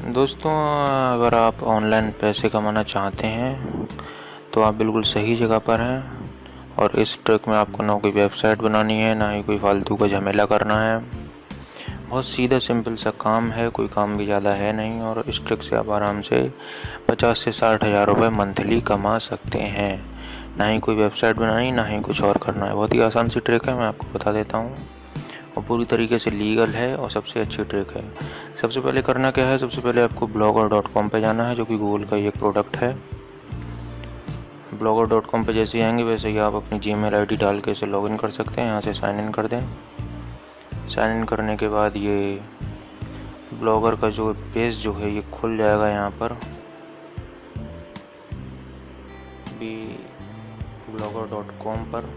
दोस्तों, अगर आप ऑनलाइन पैसे कमाना चाहते हैं तो आप बिल्कुल सही जगह पर हैं। और इस ट्रिक में आपको ना कोई वेबसाइट बनानी है, ना ही कोई फालतू का झमेला करना है। बहुत सीधा सिंपल सा काम है, कोई काम भी ज़्यादा है नहीं। और इस ट्रिक से आप आराम से 50 से 60 हज़ार रुपये मंथली कमा सकते हैं। ना ही कोई वेबसाइट बनानी, ना ही कुछ और करना है। बहुत ही आसान सी ट्रिक है, मैं आपको बता देता हूँ। और पूरी तरीके से लीगल है और सबसे अच्छी ट्रिक है। सबसे पहले करना क्या है, सबसे पहले आपको blogger.com पे जाना है, जो कि गूगल का ही एक प्रोडक्ट है। blogger.com पे जैसे ही आएंगे वैसे ही आप अपनी जीमेल आईडी डाल के इसे लॉगिन कर सकते हैं। यहाँ से साइन इन कर दें। साइन इन करने के बाद ये ब्लॉगर का जो पेज जो है ये खुल जाएगा। यहाँ पर भी blogger.com पर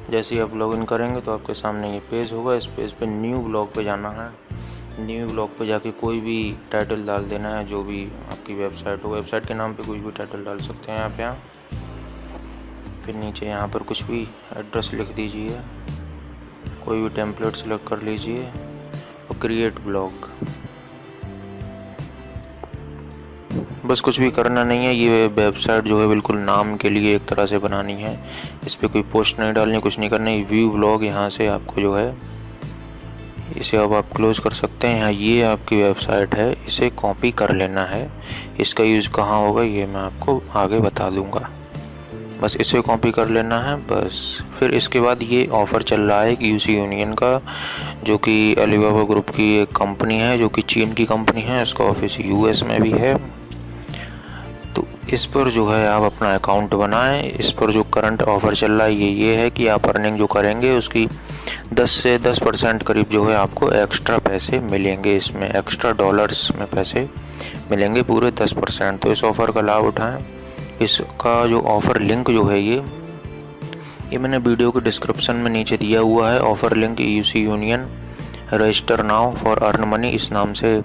जैसे ही आप लॉगिन करेंगे तो आपके सामने ये पेज होगा। इस पेज पे न्यू ब्लॉग पे जाना है। न्यू ब्लॉग पे जाके कोई भी टाइटल डाल देना है, जो भी आपकी वेबसाइट हो। वेबसाइट के नाम पे कोई भी टाइटल डाल सकते हैं आप यहाँ। फिर नीचे यहाँ पर कुछ भी एड्रेस लिख दीजिए, कोई भी टेम्पलेट सेलेक्ट कर लीजिए और क्रिएट ब्लॉग। बस कुछ भी करना नहीं है। ये वेबसाइट जो है बिल्कुल नाम के लिए एक तरह से बनानी है। इस पर कोई पोस्ट नहीं डालनी, कुछ नहीं करना है। व्यू ब्लॉग यहाँ से आपको जो है इसे अब आप क्लोज कर सकते हैं। यहाँ ये आपकी वेबसाइट है, इसे कॉपी कर लेना है। इसका यूज़ कहाँ होगा ये मैं आपको आगे बता दूँगा। बस इसे कॉपी कर लेना है बस। फिर इसके बाद ये ऑफ़र चल रहा है यूसी यूनियन का, जो कि अलीबाबा ग्रुप की एक कंपनी है, जो कि चीन की कंपनी है। उसका ऑफिस यूएस में भी है। तो इस पर जो है आप अपना अकाउंट बनाएं। इस पर जो करंट ऑफ़र चल रहा है ये है कि आप अर्निंग जो करेंगे उसकी 10 से 10% करीब जो है आपको एक्स्ट्रा पैसे मिलेंगे। इसमें एक्स्ट्रा डॉलर्स में पैसे मिलेंगे पूरे 10%। तो इस ऑफ़र का लाभ उठाएं। इसका जो ऑफ़र लिंक जो है ये मैंने वीडियो के डिस्क्रिप्शन में नीचे दिया हुआ है। Offer link UC union register now for earn money, इस नाम से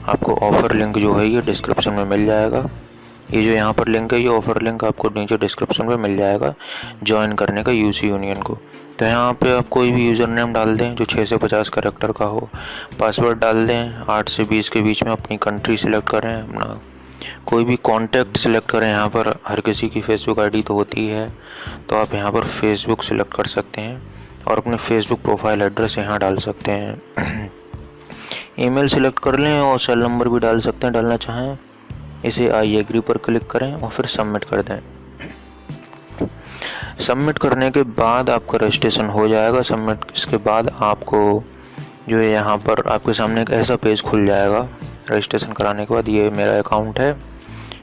आपको ऑफ़र लिंक जो है ये डिस्क्रिप्शन में मिल जाएगा। ये जो यहाँ पर लिंक है ये ऑफ़र लिंक आपको नीचे डिस्क्रिप्शन में मिल जाएगा ज्वाइन करने का यूसी यूनियन को। तो यहाँ पे आप कोई भी यूज़र नेम डाल दें जो 6 से 50 कैरेक्टर का हो। पासवर्ड डाल दें 8 से 20 के बीच में। अपनी कंट्री सिलेक्ट करें, अपना कोई भी कॉन्टैक्ट सिलेक्ट करें। यहाँ पर हर किसी की फेसबुक आईडी तो होती है, तो आप यहाँ पर फेसबुक सिलेक्ट कर सकते हैं और अपने फेसबुक प्रोफाइल एड्रेस यहाँ डाल सकते हैं। ईमेल सिलेक्ट कर लें और सेल नंबर भी डाल सकते हैं डालना चाहें। इसे आई एग्री पर क्लिक करें और फिर सबमिट कर दें। सबमिट करने के बाद आपका रजिस्ट्रेशन हो जाएगा। सबमिट इसके बाद आपको जो है यहाँ पर आपके सामने एक ऐसा पेज खुल जाएगा। रजिस्ट्रेशन कराने के बाद ये मेरा अकाउंट है,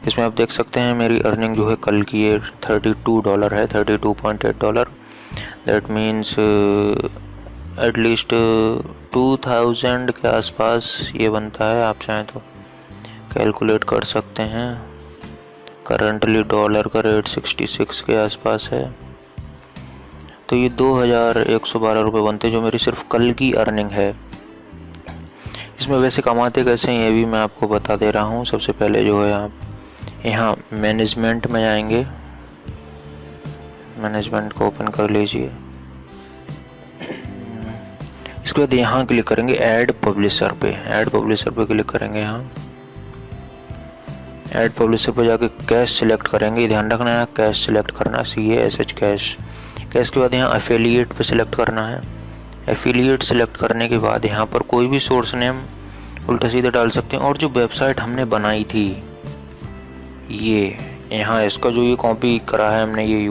इसमें आप देख सकते हैं मेरी अर्निंग जो है कल की ये $32 है, $32.8। दैट मीन्स एटलीस्ट 2000 के आसपास ये बनता है। आप चाहें तो कैलकुलेट कर सकते हैं। करंटली डॉलर का रेट 66 के आसपास है, तो ये 2112 रुपये बनते, जो मेरी सिर्फ कल की अर्निंग है। इसमें वैसे कमाते कैसे हैं ये भी मैं आपको बता दे रहा हूँ। सबसे पहले जो है आप यहाँ मैनेजमेंट में आएंगे, मैनेजमेंट को ओपन कर लीजिए। इसके बाद यहाँ क्लिक करेंगे ऐड पब्लिशर पे। ऐड पब्लिशर पे क्लिक करेंगे। यहाँ ऐड पब्लिशर पे जाके कैश सिलेक्ट करेंगे। ध्यान रखना है कैश सिलेक्ट करना, CASH कैश। कैश के बाद यहाँ एफिलिएट पे सिलेक्ट करना है। एफिलिएट सिलेक्ट करने के बाद यहाँ पर कोई भी सोर्स नेम उल्टा सीधा डाल सकते हैं। और जो वेबसाइट हमने बनाई थी ये यहाँ इसका जो ये कॉपी करा है हमने ये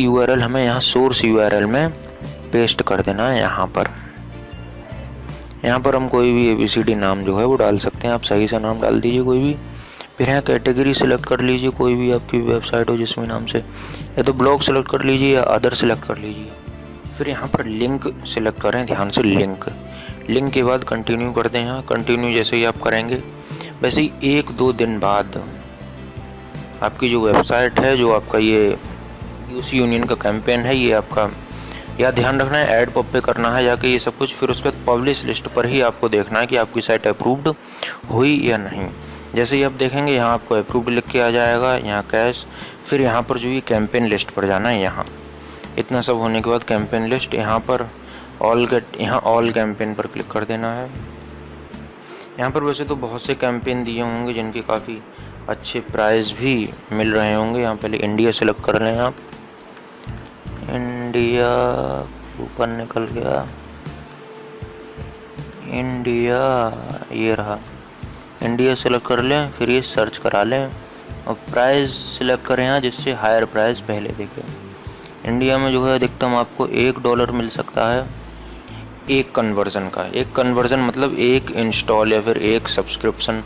URL हमें यहाँ सोर्स URL में पेस्ट कर देना है। यहाँ पर हम कोई भी ABCD नाम जो है वो डाल सकते हैं। आप सही से नाम डाल दीजिए कोई भी। फिर यहाँ कैटेगरी सिलेक्ट कर लीजिए, कोई भी आपकी वेबसाइट हो जिसमें नाम से, या तो ब्लॉग सेलेक्ट कर लीजिए या अदर सेलेक्ट कर लीजिए। फिर यहाँ पर लिंक सिलेक्ट करें, ध्यान से लिंक के बाद कंटिन्यू कर दें। यहाँ कंटिन्यू जैसे ही आप करेंगे वैसे ही 1-2 दिन बाद आपकी जो वेबसाइट है, जो आपका ये यूसी यूनियन का कैंपेन है, ये आपका या ध्यान रखना है ऐड पब पे करना है जाके ये सब कुछ। फिर उसके बाद पब्लिश लिस्ट पर ही आपको देखना है कि आपकी साइट अप्रूव्ड हुई या नहीं। जैसे ही आप देखेंगे यहाँ आपको अप्रूव्ड लिख के आ जाएगा, यहाँ कैश। फिर यहाँ पर जो ये कैंपेन लिस्ट पर जाना है। यहाँ इतना सब होने के बाद कैंपेन लिस्ट, यहाँ पर ऑल कैंपेन पर क्लिक कर देना है। यहाँ पर वैसे तो बहुत से कैंपेन दिए होंगे जिनके काफ़ी अच्छे प्राइस भी मिल रहे होंगे। यहाँ पहले इंडिया सेलेक्ट कर लें आप। इंडिया ऊपर निकल गया, इंडिया ये रहा। इंडिया सेलेक्ट कर लें, फिर ये सर्च करा लें और प्राइस सिलेक्ट करें यहाँ जिससे हायर प्राइस पहले दिखे। इंडिया में जो है अधिकतम आपको $1 मिल सकता है एक कन्वर्ज़न का। एक कन्वर्ज़न मतलब एक इंस्टॉल या फिर एक सब्सक्रिप्शन।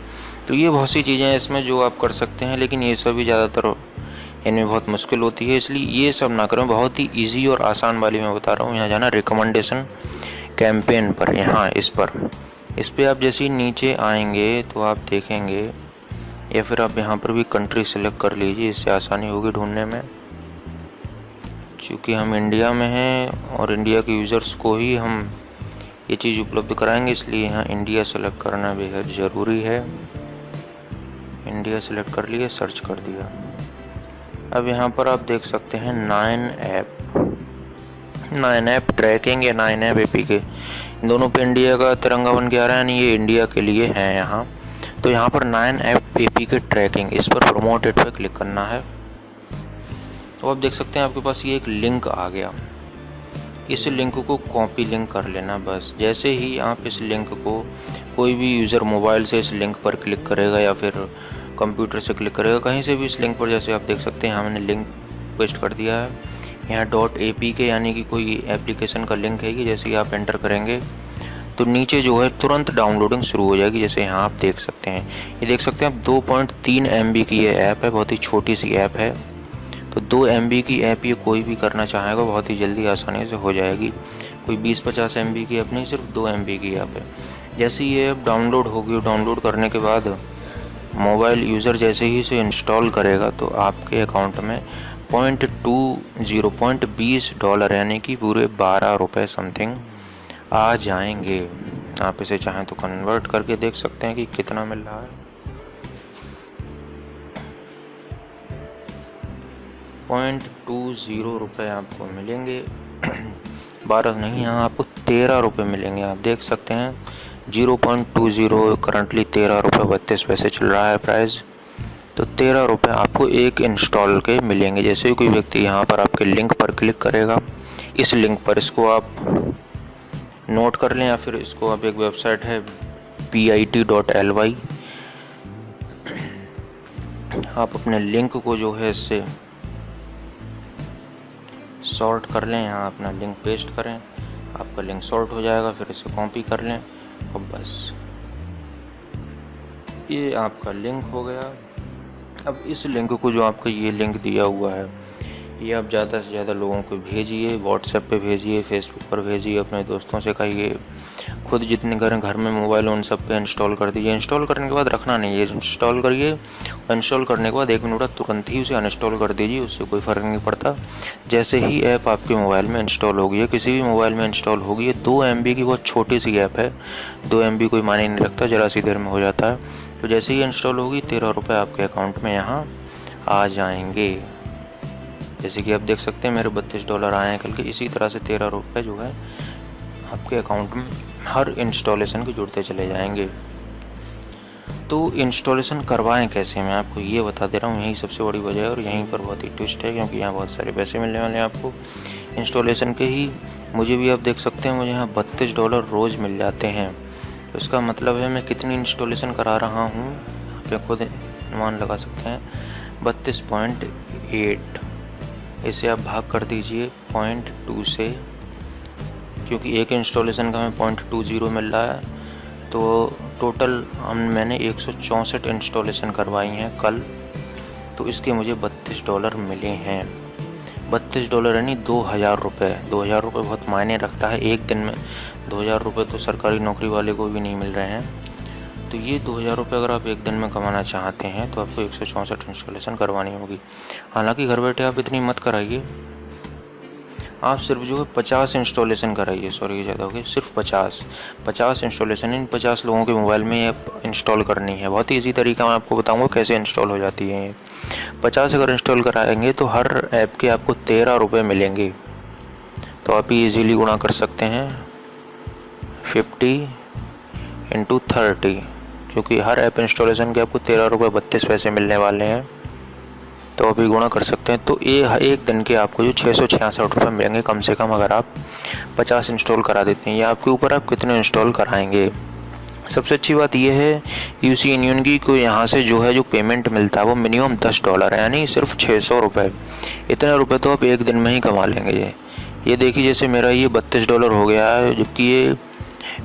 तो ये बहुत सी चीज़ें हैं इसमें जो आप कर सकते हैं, लेकिन ये सभी ज़्यादातर इनमें बहुत मुश्किल होती है, इसलिए ये सब ना करें। बहुत ही इजी और आसान वाली मैं बता रहा हूँ। यहाँ जाना रिकमेंडेशन कैंपेन पर, यहाँ इस पर आप जैसे ही नीचे आएंगे तो आप देखेंगे, या फिर आप यहाँ पर भी कंट्री सेलेक्ट कर लीजिए, इससे आसानी होगी ढूंढने में। क्योंकि हम इंडिया में हैं और इंडिया के यूज़र्स को ही हम ये चीज़ उपलब्ध कराएंगे, इसलिए यहाँ इंडिया सेलेक्ट करना बेहद ज़रूरी है। इंडिया सेलेक्ट कर लिए, सर्च कर दिया। अब यहाँ पर आप देख सकते हैं 9 ऐप ट्रैकिंग या 9 ऐप APK, दोनों पे इंडिया का तिरंगा बन के आ रहा है, यानी ये इंडिया के लिए हैं यहाँ। तो यहाँ पर 9 ऐप APK ट्रैकिंग, इस पर प्रमोटेड पर क्लिक करना है। तो आप देख सकते हैं आपके पास ये एक लिंक आ गया। इस लिंक को कॉपी लिंक कर लेना बस। जैसे ही आप इस लिंक को, कोई भी यूज़र मोबाइल से इस लिंक पर क्लिक करेगा या फिर कंप्यूटर से क्लिक करेगा, कहीं से भी इस लिंक पर, जैसे आप देख सकते हैं यहाँ मैंने लिंक पेस्ट कर दिया है। यहाँ .apk यानी कि कोई एप्लीकेशन का लिंक है कि जैसे ही आप एंटर करेंगे तो नीचे जो है तुरंत डाउनलोडिंग शुरू हो जाएगी। जैसे यहाँ आप देख सकते हैं, ये देख सकते हैं आप 2.3 MB की ये ऐप है, बहुत ही छोटी सी ऐप है। तो 2 MB की ऐप ये कोई भी करना चाहेगा बहुत ही जल्दी आसानी से हो जाएगी। कोई 20-50 MB की ऐप नहीं, सिर्फ 2 MB की ऐप है। जैसे ये ऐप डाउनलोड होगी, डाउनलोड करने के बाद मोबाइल यूज़र जैसे ही इसे इंस्टॉल करेगा तो आपके अकाउंट में $0.20 यानी कि पूरे ₹12 समथिंग आ जाएंगे। आप इसे चाहें तो कन्वर्ट करके देख सकते हैं कि कितना मिल रहा है। ₹0.20 आपको मिलेंगे, 12 नहीं, यहाँ आपको ₹13 मिलेंगे। आप देख सकते हैं 0.20 करंटली ₹13.32 चल रहा है प्राइस। तो ₹13 आपको एक इंस्टॉल के मिलेंगे। जैसे ही कोई व्यक्ति यहाँ पर आपके लिंक पर क्लिक करेगा, इस लिंक पर, इसको आप नोट कर लें या फिर इसको आप, एक वेबसाइट है pit.ly, आप अपने लिंक को जो है इससे सॉर्ट कर लें। यहाँ अपना लिंक पेस्ट करें, आपका लिंक सॉर्ट हो जाएगा। फिर इसे कॉपी कर लें और बस ये आपका लिंक हो गया। अब इस लिंक को, जो आपका ये लिंक दिया हुआ है, ये आप ज़्यादा से ज़्यादा लोगों को भेजिए, व्हाट्सएप पे भेजिए, फेसबुक पर भेजिए, अपने दोस्तों से कहिए, खुद जितने घर में मोबाइल उन सब पे इंस्टॉल कर दीजिए। इंस्टॉल करने के बाद रखना नहीं है, इंस्टॉल करिए, इंस्टॉल करने के बाद 1 मिनट बाद तुरंत ही उसे अनइंस्टॉल कर दीजिए, उससे कोई फ़र्क नहीं पड़ता। जैसे ही ऐप आपके मोबाइल में इंस्टॉल होगी, किसी भी मोबाइल में इंस्टॉल होगी, ये 2 MB की बहुत छोटी सी ऐप है, 2 MB कोई मायने नहीं रखता, ज़रा सी देर में हो जाता है। तो जैसे ही इंस्टॉल होगी ₹13 आपके अकाउंट में यहाँ आ जाएंगे। जैसे कि आप देख सकते हैं मेरे $32 आए हैं कल के। इसी तरह से ₹13 जो है आपके अकाउंट में हर इंस्टॉलेशन के जुड़ते चले जाएंगे। तो इंस्टॉलेशन करवाएं कैसे, मैं आपको ये बता दे रहा हूँ। यही सबसे बड़ी वजह है और यहीं पर बहुत ही ट्विस्ट है, क्योंकि यहाँ बहुत सारे पैसे मिलने वाले हैं आपको इंस्टॉलेशन के ही। मुझे भी आप देख सकते हैं, मुझे यहाँ $32 रोज़ मिल जाते हैं। तो इसका मतलब है मैं कितनी इंस्टॉलेशन करा रहा हूँ, आप खुद अनुमान लगा सकते हैं, 32.8। इसे आप भाग कर दीजिए 0.2 से, क्योंकि एक इंस्टॉलेशन का हमें 0.20 मिल रहा है। तो टोटल मैंने 164 इंस्टॉलेशन करवाई हैं कल, तो इसके मुझे $32 मिले हैं। $32 यानी ₹2000। ₹2000 बहुत मायने रखता है एक दिन में। ₹2000 तो सरकारी नौकरी वाले को भी नहीं मिल रहे हैं। तो ये ₹2000 अगर आप एक दिन में कमाना चाहते हैं तो आपको 164 इंस्टॉलेशन करवानी होगी। हालांकि घर बैठे आप इतनी मत कराइए, आप सिर्फ जो है 50 इंस्टॉलेशन कराइए। सॉरी, ज़्यादा हो गया, सिर्फ 50 इंस्टॉलेशन इन 50 लोगों के मोबाइल में ये इंस्टॉल करनी है। बहुत ही ईजी तरीका मैं आपको बताऊंगा कैसे इंस्टॉल हो जाती है ये। 50 अगर इंस्टॉल कराएंगे तो हर ऐप के आपको ₹13 मिलेंगे। तो आप ही ईजीली गुणा कर सकते हैं 50 × 30, क्योंकि हर ऐप इंस्टॉलेशन के आपको 13 रुपये 32 पैसे मिलने वाले हैं। तो अभी गुणा कर सकते हैं, तो ये एक दिन के आपको जो 666 रुपये मिलेंगे कम से कम, अगर आप 50 इंस्टॉल करा देते हैं। या आपके ऊपर आप कितने इंस्टॉल कराएंगे। सबसे अच्छी बात यह है यूसी यूनियन की को यहाँ से जो है जो पेमेंट मिलता है वो मिनिमम $10 है, यानी सिर्फ 600 रुपये। इतने रुपए तो आप एक दिन में ही कमा लेंगे। ये देखिए जैसे मेरा ये $32 हो गया है, जबकि ये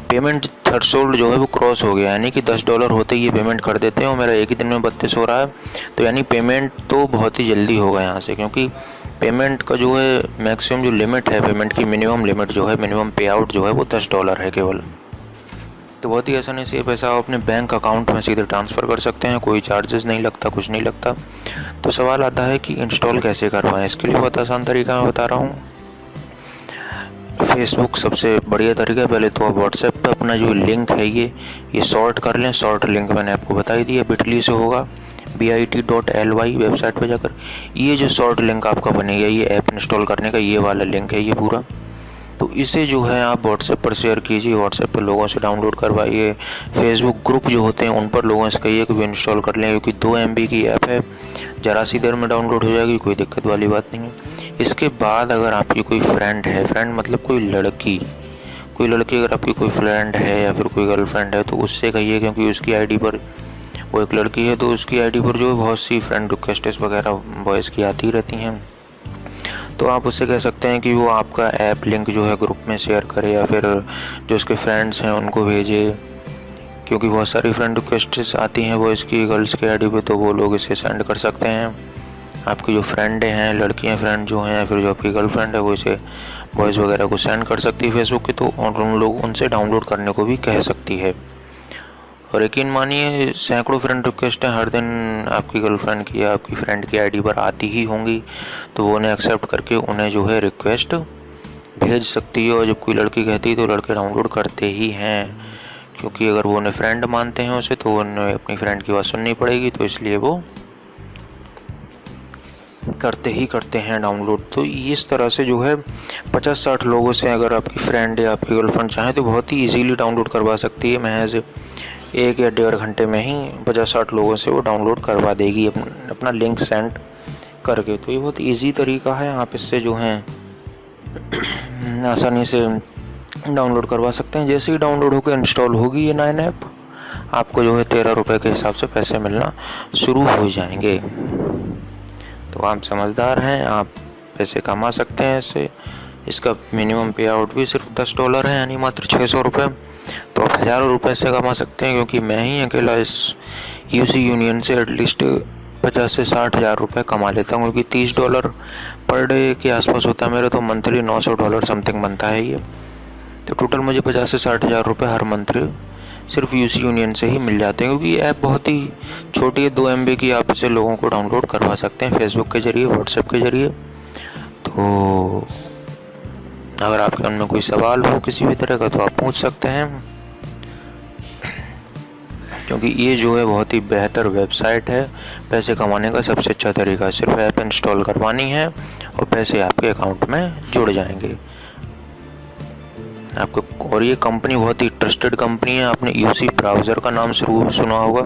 पेमेंट थ्रेशोल्ड जो है वो क्रॉस हो गया, यानी कि $10 होते ही ये पेमेंट कर देते हैं और मेरा एक ही दिन में 32 हो रहा है। तो यानी पेमेंट तो बहुत ही जल्दी होगा यहाँ से, क्योंकि पेमेंट का जो है मैक्सिमम जो लिमिट है, पेमेंट की मिनिमम लिमिट जो है, मिनिमम पे आउट जो है वो $10 है केवल। तो बहुत ही आसानी से ये पैसा आप अपने बैंक अकाउंट में सीधे ट्रांसफ़र कर सकते हैं, कोई चार्जेस नहीं लगता, कुछ नहीं लगता। तो सवाल आता है कि इंस्टॉल कैसे करवाएं। इसके लिए बहुत आसान तरीका मैं बता रहा हूँ। फेसबुक सबसे बढ़िया तरीका है। पहले तो आप व्हाट्सएप पे अपना जो लिंक है ये शॉर्ट कर लें। शॉर्ट लिंक मैंने आपको बता ही दिया, bit.ly से होगा, bit.ly वेबसाइट पे जाकर ये जो शॉर्ट लिंक आपका बनेगा, ये ऐप इंस्टॉल करने का ये वाला लिंक है ये पूरा। तो इसे जो है आप व्हाट्सएप पर शेयर कीजिए, व्हाट्सएप पर लोगों से डाउनलोड करवाइए। फेसबुक ग्रुप जो होते हैं उन पर लोगों से कहिए कि वो इंस्टॉल कर लें, क्योंकि 2 MB की ऐप है, ज़रा सी देर में डाउनलोड हो जाएगी, कोई दिक्कत वाली बात नहीं है। इसके बाद अगर आपकी कोई फ्रेंड है, फ्रेंड मतलब कोई लड़की अगर आपकी कोई फ्रेंड है या फिर कोई गर्लफ्रेंड है, तो उससे कहिए, क्योंकि उसकी आईडी पर, वो एक लड़की है तो उसकी आईडी पर जो है बहुत सी फ्रेंड रिक्वेस्ट्स वगैरह बॉयज़ की आती रहती हैं। तो आप उससे कह सकते हैं कि वो आपका ऐप लिंक जो है ग्रुप में शेयर करे, या फिर जो उसके फ्रेंड्स हैं उनको भेजे, क्योंकि बहुत सारी फ्रेंड रिक्वेस्ट्स आती हैं बॉयज़ की गर्ल्स के आईडी पे, तो वो लोग इसे सेंड कर सकते हैं। आपकी जो फ्रेंड हैं, लड़कियां फ्रेंड जो हैं, या फिर जो आपकी गर्लफ्रेंड है, वो इसे बॉयज़ वगैरह को सेंड कर सकती है फेसबुक की, तो उन लोग उनसे डाउनलोड करने को भी कह सकती है। और यकीन मानिए सैकड़ों फ्रेंड रिक्वेस्टें हर दिन आपकी गर्लफ्रेंड की या आपकी फ्रेंड की आईडी पर आती ही होंगी, तो वो उन्हें एक्सेप्ट करके उन्हें जो है रिक्वेस्ट भेज सकती है। और जब कोई लड़की कहती है तो लड़के डाउनलोड करते ही हैं, क्योंकि अगर वो उन्हें फ्रेंड मानते हैं उसे, तो उन्हें अपनी फ्रेंड की बात सुननी पड़ेगी, तो इसलिए वो करते हैं डाउनलोड। तो इस तरह से जो है 50-60 लोगों से अगर आपकी फ्रेंड या आपकी गर्लफ्रेंड चाहे तो बहुत ही इजीली डाउनलोड करवा सकती है। महज 1 या 1.5 घंटे में ही 50-60 लोगों से वो डाउनलोड करवा देगी अपना लिंक सेंड करके। तो ये बहुत इजी तरीका है, आप इससे जो है आसानी से डाउनलोड करवा सकते हैं। जैसे ही डाउनलोड होकर इंस्टॉल होगी ये 9 ऐप, आपको जो है 13 रुपये के हिसाब से पैसे मिलना शुरू हो जाएंगे। तो आप समझदार हैं, आप पैसे कमा सकते हैं इससे। इसका मिनिमम पे आउट भी सिर्फ $10 है, यानी मात्र 600 रुपये। तो आप हज़ारों रुपये से कमा सकते हैं, क्योंकि मैं ही अकेला इस यूसी यूनियन से एटलीस्ट 50 से 60 हज़ार रुपये कमा लेता हूँ, क्योंकि $30 पर डे के आसपास होता है मेरा, तो मंथली $900 समथिंग बनता है ये। तो टोटल मुझे 50 से 60 हज़ार रुपये हर मंथ सिर्फ यूसी यूनियन से ही मिल जाते हैं, क्योंकि ये ऐप बहुत ही छोटी है, 2 MB की। आप इसे लोगों को डाउनलोड करवा सकते हैं फेसबुक के ज़रिए, व्हाट्सएप के ज़रिए। तो अगर आपके मन में कोई सवाल हो किसी भी तरह का तो आप पूछ सकते हैं, क्योंकि ये जो है बहुत ही बेहतर वेबसाइट है। पैसे कमाने का सबसे अच्छा तरीका सिर्फ ऐप इंस्टॉल करवानी है और पैसे आपके अकाउंट में जुड़ जाएंगे आपको। और ये कंपनी बहुत ही ट्रस्टेड कंपनी है। आपने यूसी ब्राउज़र का नाम सुना होगा,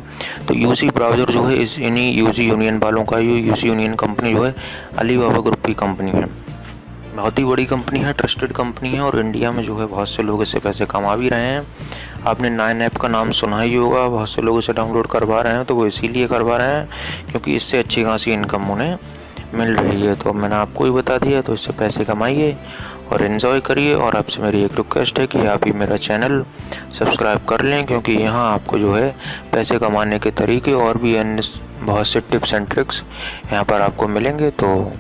तो यूसी ब्राउज़र जो है इन्हीं यूसी यूनियन वालों का, यूसी यूनियन कंपनी जो है अलीबाबा ग्रुप की कंपनी है। बहुत ही बड़ी कंपनी है, ट्रस्टेड कंपनी है, और इंडिया में जो है बहुत से लोग इससे पैसे कमा भी रहे हैं। आपने 9 ऐप का नाम सुना ही होगा, बहुत से लोग इसे डाउनलोड करवा रहे हैं, तो वो इसीलिए करवा रहे हैं क्योंकि इससे अच्छी खासी इनकम उन्हें मिल रही है। तो मैंने आपको ही बता दिया, तो इससे पैसे कमाइए और एंजॉय करिए। और आपसे मेरी एक रिक्वेस्ट है कि आप ही मेरा चैनल सब्सक्राइब कर लें, क्योंकि यहाँ आपको जो है पैसे कमाने के तरीके और भी अन्य बहुत से टिप्स एंड ट्रिक्स यहाँ पर आपको मिलेंगे। तो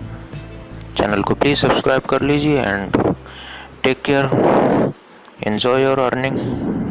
चैनल को प्लीज़ सब्सक्राइब कर लीजिए and take care, enjoy your earning.